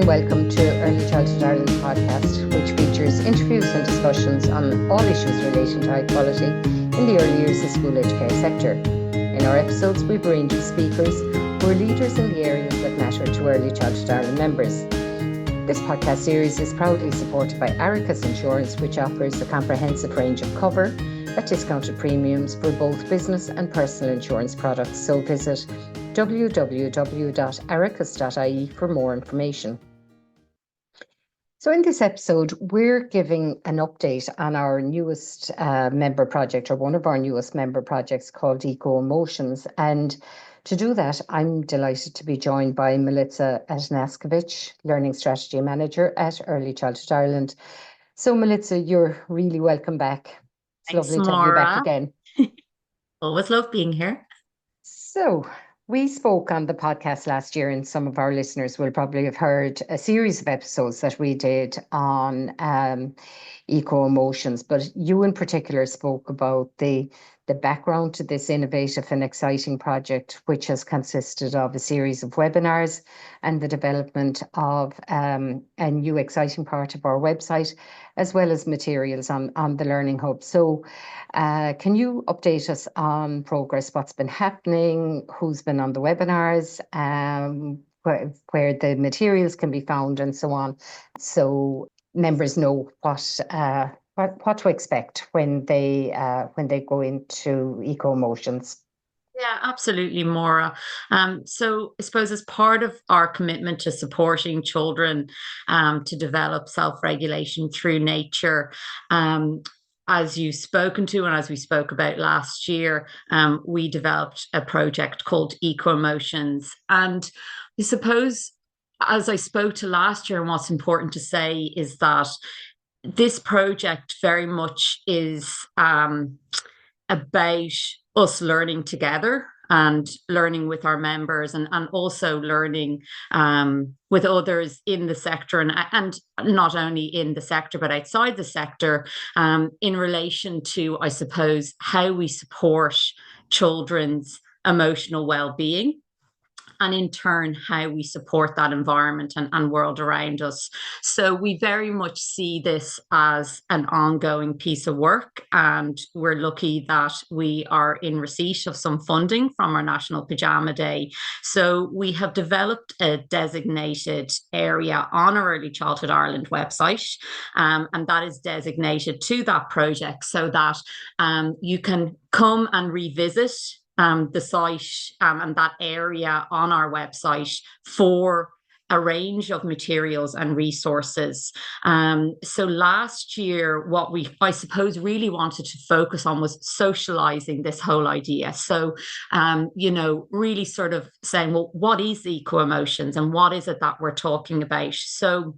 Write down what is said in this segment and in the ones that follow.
welcome to Early Childhood Ireland podcast, which features interviews and discussions on all issues relating to high quality in the early years of school-age care sector. In our episodes, we've a range of speakers who are leaders in the areas that matter to Early Childhood Ireland members. This podcast series is proudly supported by Aricus Insurance, which offers a comprehensive range of cover at discounted premiums for both business and personal insurance products. So visit www.aricus.ie for more information. So in this episode, we're giving an update on our newest member project, or one of our newest member projects, called Eco Emotions. And to do that, I'm delighted to be joined by Milica Atanackovic, Learning Strategy Manager at Early Childhood Ireland. So Milica, you're really welcome back. It's Thanks, lovely to have you back again. Always love being here. So we spoke on the podcast last year, and some of our listeners will probably have heard a series of episodes that we did on eco emotions. But you in particular spoke about the background to this innovative and exciting project, which has consisted of a series of webinars and the development of a new exciting part of our website, as well as materials on the Learning Hub. So can you update us on progress, what's been happening, who's been on the webinars, where the materials can be found and so on, so members know what to expect when they go into Eco Emotions? Yeah, absolutely, Maura. So I suppose as part of our commitment to supporting children to develop self-regulation through nature, as you've spoken to and as we spoke about last year, we developed a project called Eco Emotions. And I suppose, as I spoke to last year, and what's important to say is that this project very much is about us learning together and learning with our members, and also learning with others in the sector, and not only in the sector but outside the sector, in relation to, I suppose, how we support children's emotional well-being, and in turn how we support that environment and world around us. So we very much see this as an ongoing piece of work, and we're lucky that we are in receipt of some funding from our National Pyjama Day. So we have developed a designated area on our Early Childhood Ireland website, and that is designated to that project, so that you can come and revisit the site and that area on our website for a range of materials and resources. So last year, what we, I suppose, really wanted to focus on was socializing this whole idea. So, really sort of saying, well, what is eco emotions and what is it that we're talking about? So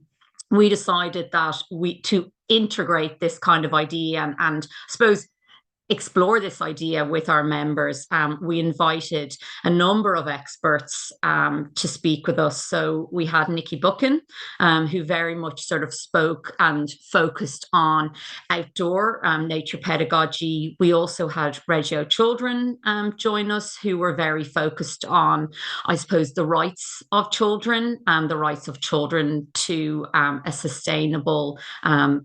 we decided that to integrate this kind of idea and I suppose explore this idea with our members. We invited a number of experts to speak with us. So we had Nikki Buchan, who very much sort of spoke and focused on outdoor nature pedagogy. We also had Reggio Children join us, who were very focused on, I suppose, the rights of children and the rights of children to a sustainable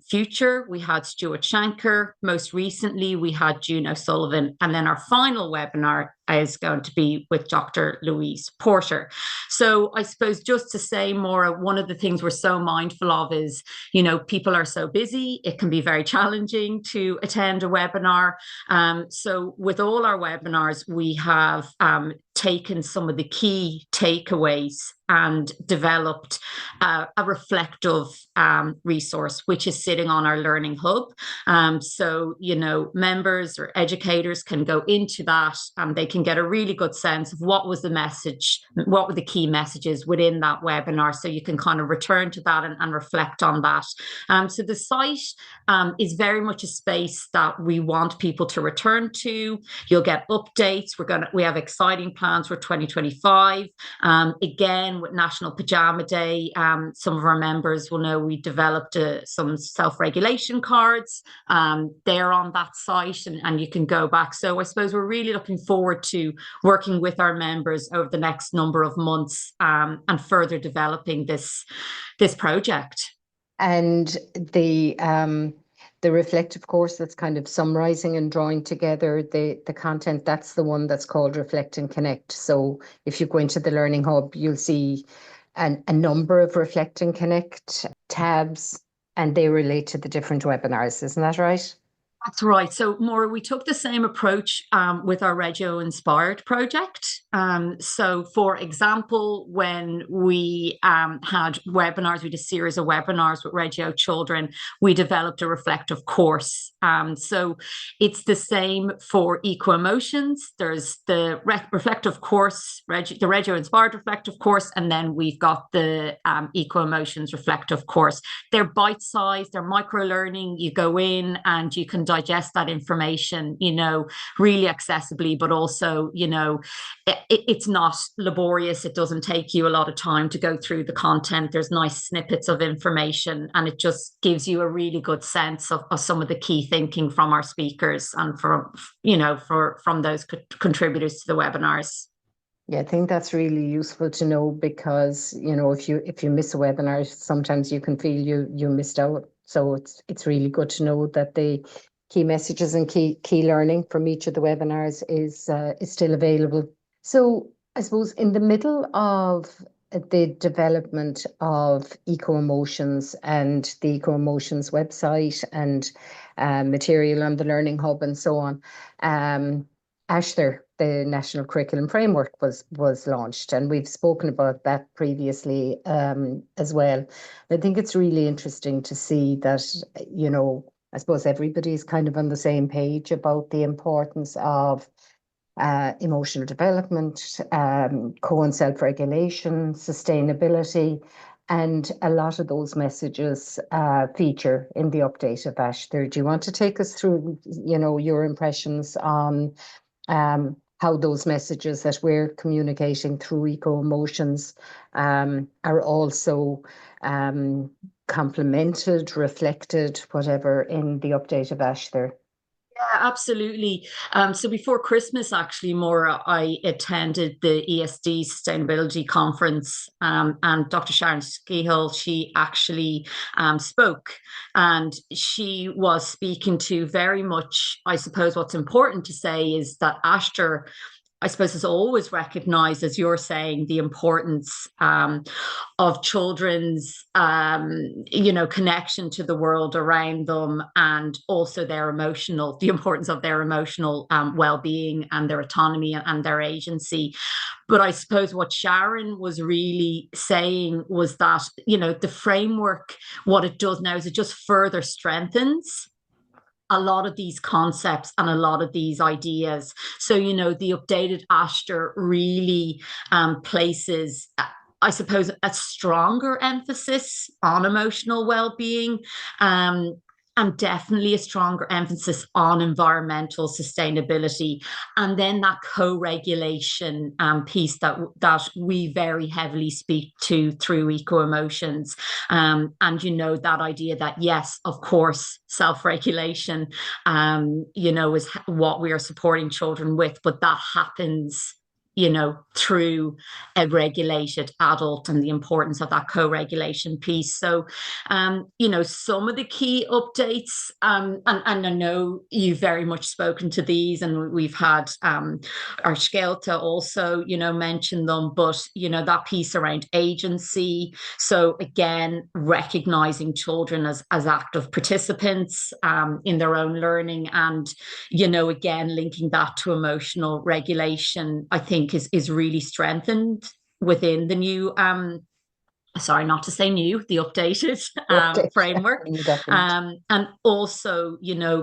future. We had Stuart Shanker. Most recently, we had Juno Sullivan, and then our final webinar is going to be with Dr. Louise Porter. So I suppose just to say, Maura, one of the things we're so mindful of is, people are so busy, it can be very challenging to attend a webinar. So with all our webinars, we have taken some of the key takeaways and developed a reflective resource, which is sitting on our Learning Hub. So, members or educators can go into that and they can get a really good sense of what was the message, what were the key messages within that webinar. So you can kind of return to that and reflect on that. So the site is very much a space that we want people to return to. You'll get updates. We have exciting plans for 2025. Again, with National Pyjama Day, some of our members will know we developed some self-regulation cards. They're on that site, and you can go back. So I suppose we're really looking forward to working with our members over the next number of months, and further developing this project. And the reflective course that's kind of summarizing and drawing together the content, that's the one that's called Reflect and Connect. So if you go into the Learning Hub, you'll see a number of Reflect and Connect tabs, and they relate to the different webinars. Isn't that right? That's right. So, Maura, we took the same approach with our Reggio Inspired project. So, for example, when we had webinars, we did a series of webinars with Reggio children, we developed a reflective course. So, it's the same for Eco Emotions. There's the reflective course, the Reggio Inspired reflective course, and then we've got the Eco Emotions reflective course. They're bite-sized, they're micro-learning. You go in and you can digest that information, really accessibly, but also, it's not laborious. It doesn't take you a lot of time to go through the content. There's nice snippets of information, and it just gives you a really good sense of some of the key thinking from our speakers and from those contributors to the webinars. Yeah, I think that's really useful to know, because if you miss a webinar, sometimes you can feel you missed out. So it's really good to know that the key messages and key learning from each of the webinars is still available. So I suppose in the middle of the development of Eco Emotions and the Eco Emotions website and material on the Learning Hub and so on, ASHTR, the National Curriculum Framework, was launched, and we've spoken about that previously as well. I think it's really interesting to see that, I suppose everybody's kind of on the same page about the importance of emotional development, co and self-regulation, sustainability, and a lot of those messages feature in the update of ASHTR. Do you want to take us through, your impressions on how those messages that we're communicating through Eco Emotions are also complemented, reflected, whatever, in the update of ASHTR? Yeah, absolutely. So before Christmas, actually, Maura, I attended the ESD Sustainability Conference, and Dr. Sharon Skehill, she actually spoke, and she was speaking to very much, I suppose what's important to say is that ASHTR, I suppose, is always recognised, as you're saying, the importance of children's, connection to the world around them, and also the importance of their emotional well-being and their autonomy and their agency. But I suppose what Sharon was really saying was that, the framework, what it does now is it just further strengthens a lot of these concepts and a lot of these ideas. So, the updated ASHTR really places, I suppose, a stronger emphasis on emotional well-being, and definitely a stronger emphasis on environmental sustainability, and then that co-regulation piece that we very heavily speak to through Eco Emotions, and that idea that, yes, of course, self-regulation is what we are supporting children with, but that happens through a regulated adult, and the importance of that co-regulation piece. So, some of the key updates, and I know you've very much spoken to these, and we've had our Skelta also, mention them, but, that piece around agency. So again, recognizing children as active participants in their own learning, and, again, linking that to emotional regulation, I think is really strengthened within the new, sorry, not to say new, the updated framework, and also,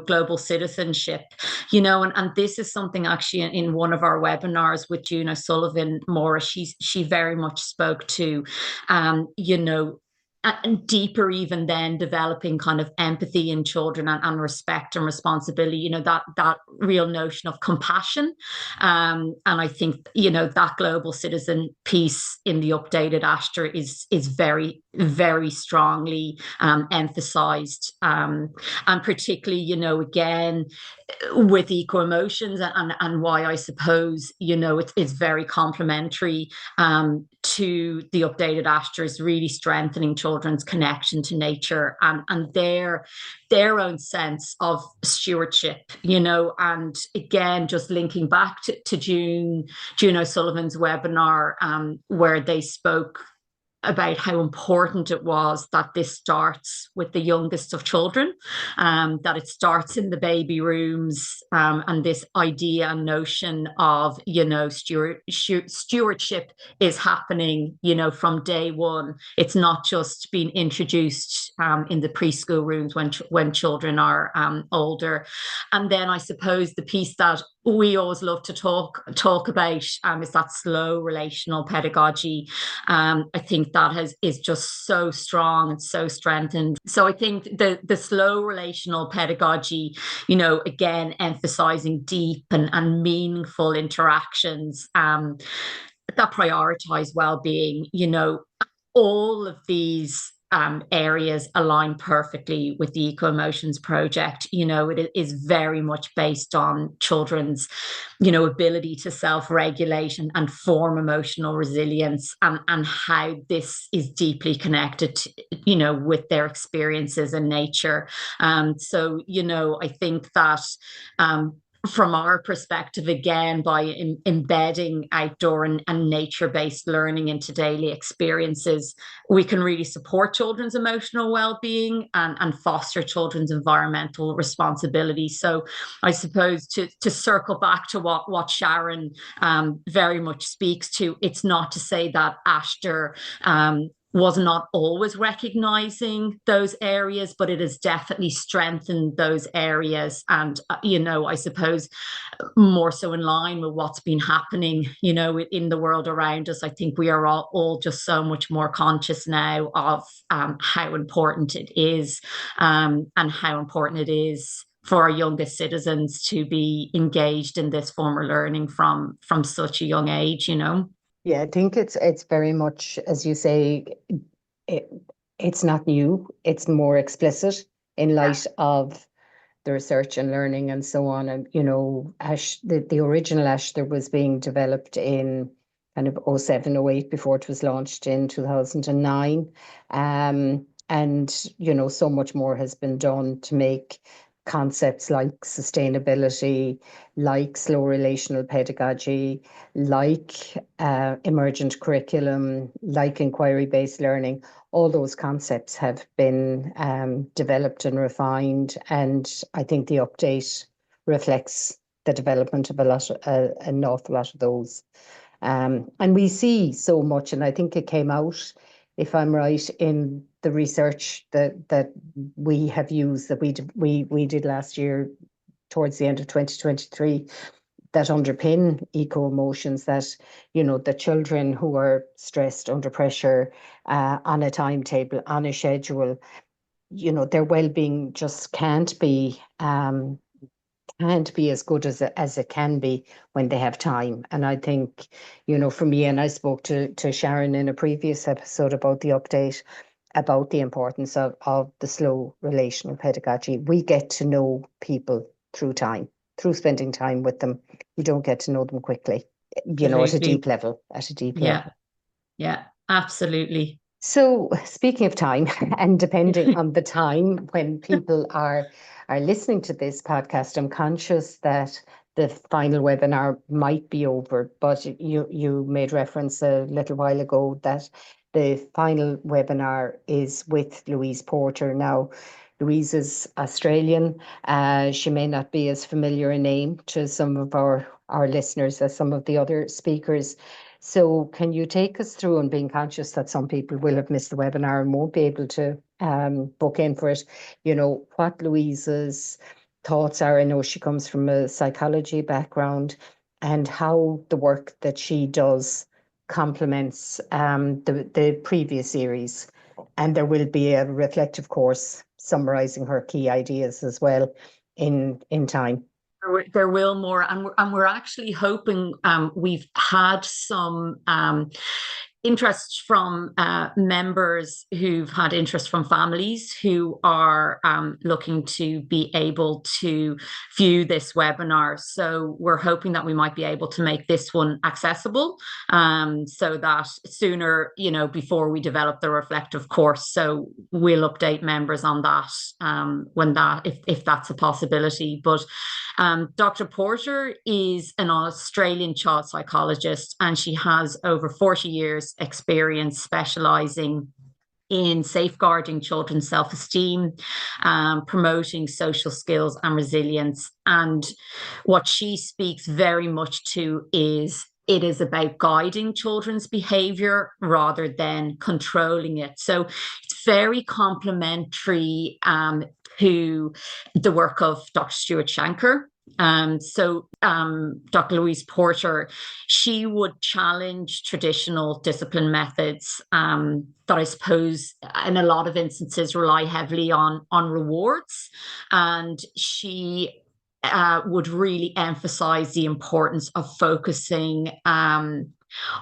global citizenship, and this is something actually in one of our webinars with Juno Sullivan, Maura, she very much spoke to, and deeper even then developing kind of empathy in children and respect and responsibility, that real notion of compassion. And I think, that global citizen piece in the updated Ashter is very, very strongly emphasized. And particularly, again, with eco emotions and why I suppose, it's very complementary to the updated Ashter, is really strengthening children's connection to nature and their own sense of stewardship, and again, just linking back to June O'Sullivan's webinar, where they spoke about how important it was that this starts with the youngest of children, that it starts in the baby rooms, and this idea and notion of, stewardship is happening, from day one. It's not just being introduced in the preschool rooms when children are older. And then I suppose the piece that we always love to talk about is that slow relational pedagogy. I think that is just so strong and so strengthened. So I think the slow relational pedagogy, again, emphasizing deep and meaningful interactions that prioritize well-being, all of these areas align perfectly with the Eco Emotions project. It is very much based on children's, ability to self-regulate and form emotional resilience, and how this is deeply connected to, with their experiences in nature. So, I think that from our perspective, again, by embedding outdoor and nature-based learning into daily experiences, we can really support children's emotional well-being and foster children's environmental responsibility. So I suppose to circle back to what Sharon very much speaks to, it's not to say that Ashter was not always recognizing those areas, but it has definitely strengthened those areas. And, I suppose more so in line with what's been happening, in the world around us. I think we are all just so much more conscious now of how important it is, and how important it is for our youngest citizens to be engaged in this form of learning from such a young age, Yeah, I think it's very much, as you say, it's not new. It's more explicit in light of the research and learning and so on. And, the original Ashter was being developed in kind of 07, 08 before it was launched in 2009. And, so much more has been done to make concepts like sustainability, like slow relational pedagogy, like emergent curriculum, like inquiry-based learning. All those concepts have been developed and refined, and I think the update reflects the development of an awful lot of those. And we see so much, and I think it came out, if I'm right, in the research that we have used, that we did last year towards the end of 2023, that underpin eco emotions, that the children who are stressed, under pressure, on a timetable, on a schedule, their well-being just can't be as good as it can be when they have time. And I think, for me, and I spoke to Sharon in a previous episode about the update, about the importance of the slow relational pedagogy. We get to know people through time, through spending time with them. You don't get to know them quickly, at a deep level, Yeah, absolutely. So speaking of time, and depending on the time when people are listening to this podcast, I'm conscious that the final webinar might be over, but you made reference a little while ago that the final webinar is with Louise Porter. Now, Louise is Australian. She may not be as familiar a name to some of our listeners as some of the other speakers. So can you take us through, and being conscious that some people will have missed the webinar and won't be able to book in for it, what Louise's thoughts are? I know she comes from a psychology background, and how the work that she does complements the previous series And there will be a reflective course summarising her key ideas as well in time. There will more, and we're actually hoping, we've had some interest from members who've had interest from families who are looking to be able to view this webinar. So we're hoping that we might be able to make this one accessible, so that sooner, before we develop the reflective course. So we'll update members on that when if that's a possibility. But Dr. Porter is an Australian child psychologist, and she has over 40 years experience specializing in safeguarding children's self-esteem, promoting social skills and resilience. And what she speaks very much to is it is about guiding children's behavior rather than controlling it. So it's very complementary to the work of Dr. Stuart Shanker. Dr. Louise Porter, she would challenge traditional discipline methods that I suppose in a lot of instances rely heavily on rewards. And she would really emphasize the importance of focusing on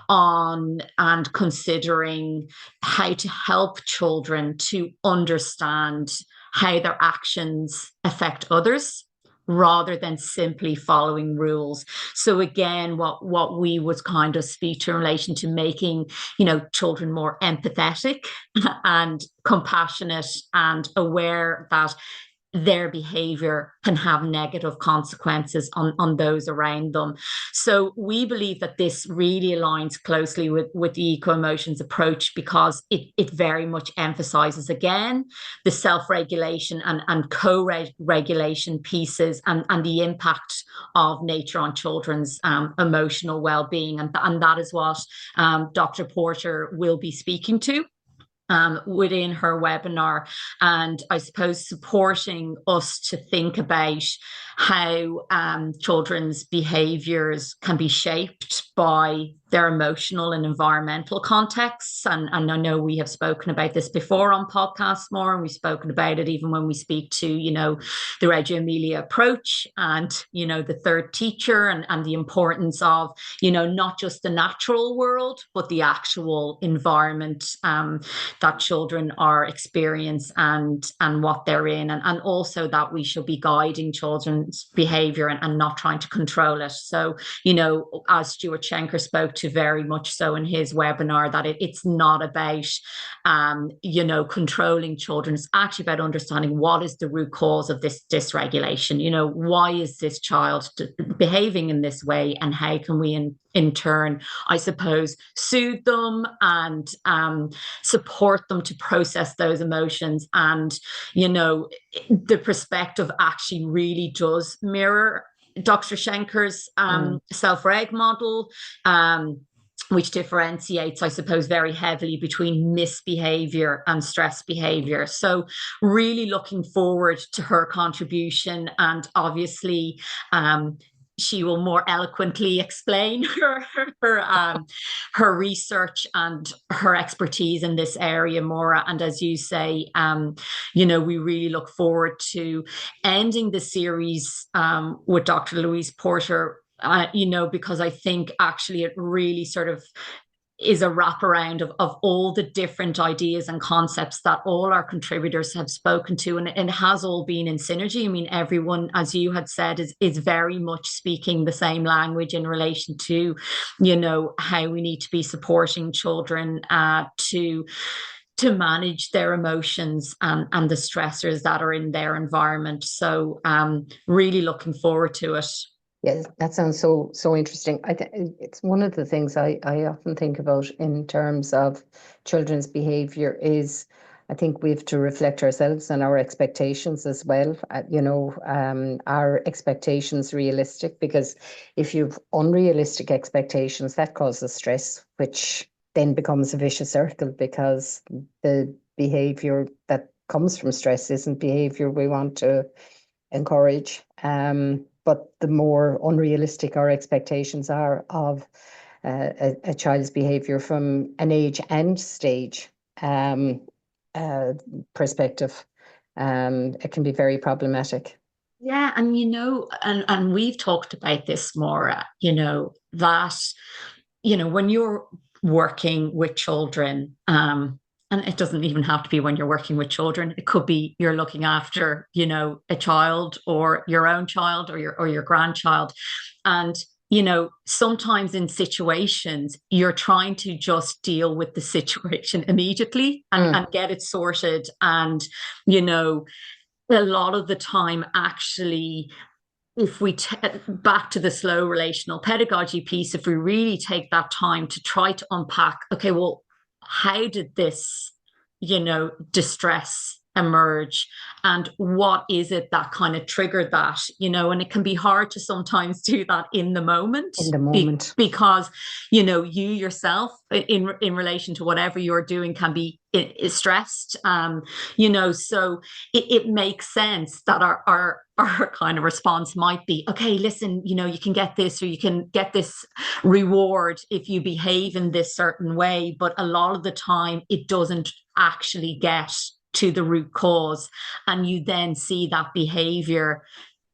and considering how to help children to understand how their actions affect others, rather than simply following rules. So again, what we would kind of speak to in relation to making, children more empathetic and compassionate and aware that their behavior can have negative consequences on those around them. So we believe that this really aligns closely with the eco-emotions approach, because it very much emphasizes, again, the self-regulation and co-regulation pieces and the impact of nature on children's emotional well-being. And that is what Dr. Porter will be speaking to within her webinar, and I suppose supporting us to think about how children's behaviours can be shaped by their emotional and environmental contexts. And I know we have spoken about this before on podcasts more, and we've spoken about it even when we speak to, the Reggio Emilia approach and, the third teacher and the importance of, not just the natural world, but the actual environment that children are experiencing and what they're in. And also that we should be guiding children's behaviour and not trying to control it. So, as Stuart Shanker spoke to very much so in his webinar, that it's not about, controlling children. It's actually about understanding what is the root cause of this dysregulation. Why is this child behaving in this way, and how can we in turn, I suppose, soothe them and support them to process those emotions. And, the perspective actually really does mirror Dr. Shanker's self-reg model, which differentiates, I suppose, very heavily between misbehavior and stress behavior. So really looking forward to her contribution, and obviously she will more eloquently explain her research and her expertise in this area, Maura. And as you say, we really look forward to ending the series with Dr. Louise Porter, because I think actually it really sort of is a wraparound of all the different ideas and concepts that all our contributors have spoken to, and it has all been in synergy. I mean, everyone, as you had said, is very much speaking the same language in relation to, how we need to be supporting children to manage their emotions and the stressors that are in their environment. So really looking forward to it. Yes, that sounds so interesting. It's one of the things I often think about in terms of children's behaviour is, I think we have to reflect ourselves and our expectations as well. Are expectations realistic? Because if you've unrealistic expectations, that causes stress, which then becomes a vicious circle, because the behaviour that comes from stress isn't behaviour we want to encourage. But the more unrealistic our expectations are of a child's behaviour from an age and stage, perspective. It can be very problematic. Yeah, and and we've talked about this, Maura, that, when you're working with children, and it doesn't even have to be when you're working with children. It could be you're looking after, a child or your own child or your grandchild. And, sometimes in situations, you're trying to just deal with the situation immediately and get it sorted. And, a lot of the time, actually, if we back to the slow relational pedagogy piece, if we really take that time to try to unpack, okay, well, how did this, distress emerge, and what is it that kind of triggered that, and it can be hard to sometimes do that in the moment, because you yourself in relation to whatever you're doing can be stressed, so it makes sense that our kind of response might be, okay, listen, you can get this, or you can get this reward if you behave in this certain way. But a lot of the time it doesn't actually get to the root cause, and you then see that behavior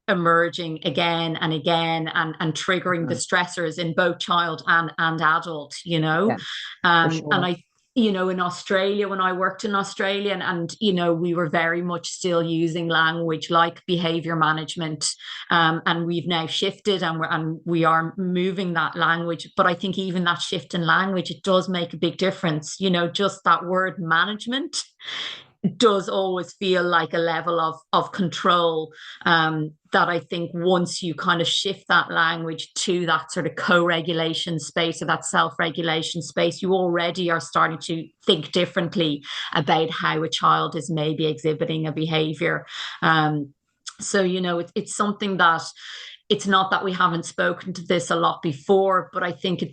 emerging again and again, and triggering the stressors in both child and adult, Yeah, sure. And I in Australia, when I worked in Australia, and we were very much still using language like behavior management, and we've now shifted, and we are moving that language. But I think even that shift in language, it does make a big difference. Just that word management does always feel like a level of control, that I think once you kind of shift that language to that sort of co-regulation space, or that self-regulation space, you already are starting to think differently about how a child is maybe exhibiting a behavior. So, it's something that, it's not that we haven't spoken to this a lot before, but I think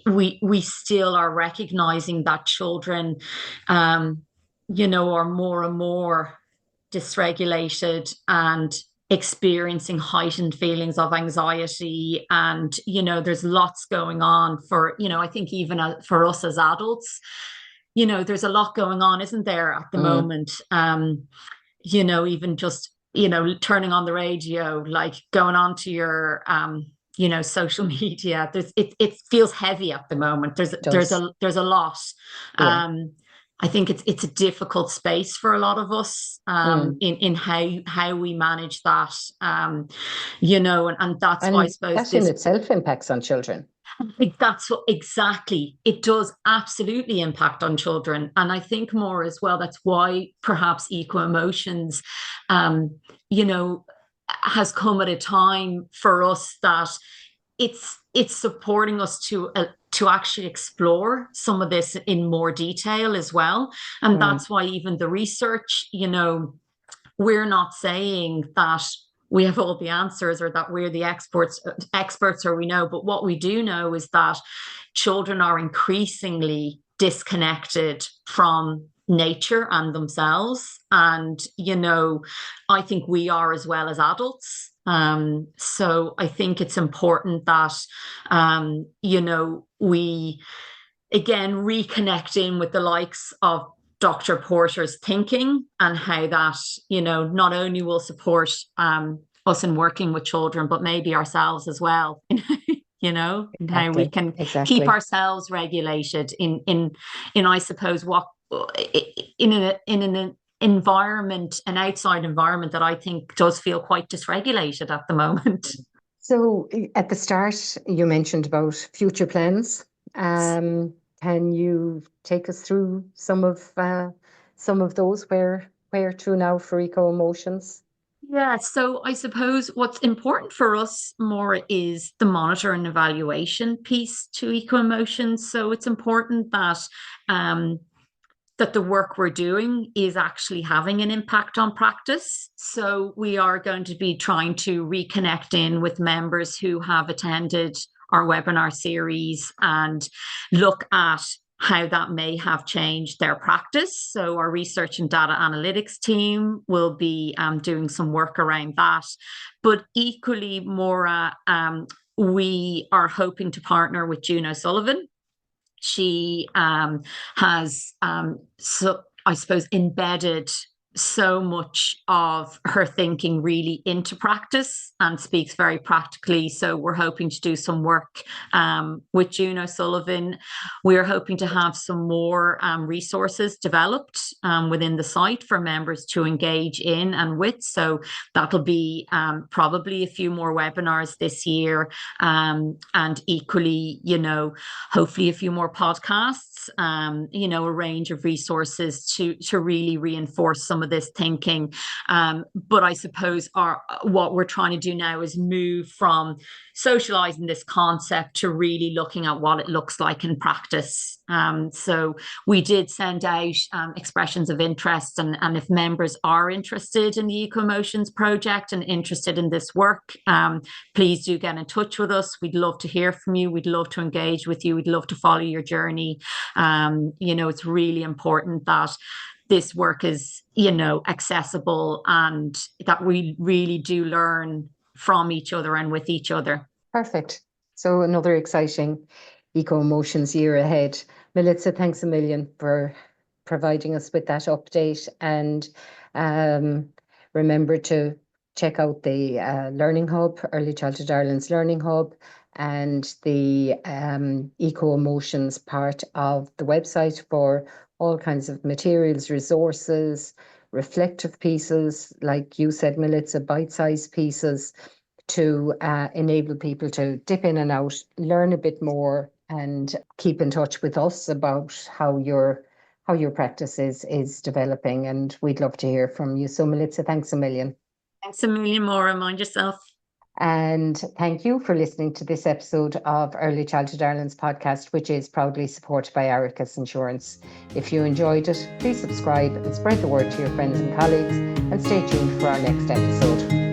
we still are recognizing that children, are more and more dysregulated and experiencing heightened feelings of anxiety. And, there's lots going on for, I think even for us as adults, there's a lot going on, isn't there, at the moment? Even just, turning on the radio, like going on to your, social media, it feels heavy at the moment. There's a lot. Yeah. I think it's a difficult space for a lot of us, in how we manage that, and that's why I suppose that in itself impacts on children. That's what exactly it does. Absolutely impact on children. And I think more as well, that's why perhaps eco emotions, has come at a time for us that it's supporting us to actually explore some of this in more detail as well. And that's why even the research, we're not saying that we have all the answers, or that we're the experts, or we know. But what we do know is that children are increasingly disconnected from nature and themselves. And, I think we are, as well as adults. So I think it's important that, we again reconnect in with the likes of Dr. Porter's thinking, and how that, not only will support us in working with children, but maybe ourselves as well. And how we can keep ourselves regulated in I suppose what in an environment, an outside environment that I think does feel quite dysregulated at the moment. So at the start, you mentioned about future plans. Can you take us through some of those, where to now for eco emotions? Yeah, so I suppose what's important for us more is the monitor and evaluation piece to eco emotions. So it's important that that the work we're doing is actually having an impact on practice. So we are going to be trying to reconnect in with members who have attended our webinar series, and look at how that may have changed their practice. So our research and data analytics team will be doing some work around that. But equally, Maura, we are hoping to partner with June O'Sullivan. She has I suppose, embedded so much of her thinking really into practice and speaks very practically. So we're hoping to do some work with June O'Sullivan. We're hoping to have some more resources developed within the site for members to engage in and with. So that'll be probably a few more webinars this year, and equally, hopefully a few more podcasts, a range of resources to really reinforce some of this thinking. But I suppose what we're trying to do now is move from socializing this concept to really looking at what it looks like in practice. So we did send out expressions of interest, and if members are interested in the Eco Emotions project and interested in this work, please do get in touch with us. We'd love to hear from you. We'd love to engage with you. We'd love to follow your journey. It's really important that this work is, accessible, and that we really do learn from each other and with each other. Perfect. So another exciting Eco Emotions year ahead. Milica, thanks a million for providing us with that update. And remember to check out the Learning Hub, Early Childhood Ireland's Learning Hub, and the Eco Emotions part of the website for all kinds of materials, resources, reflective pieces, like you said, Milica, bite-sized pieces to enable people to dip in and out, learn a bit more, and keep in touch with us about how your practice is developing. And we'd love to hear from you. So Milica, thanks a million. Thanks a million, Maura. Mind yourself. And thank you for listening to this episode of Early Childhood Ireland's podcast, which is proudly supported by Aricus Insurance. If you enjoyed it, please subscribe and spread the word to your friends and colleagues, and stay tuned for our next episode.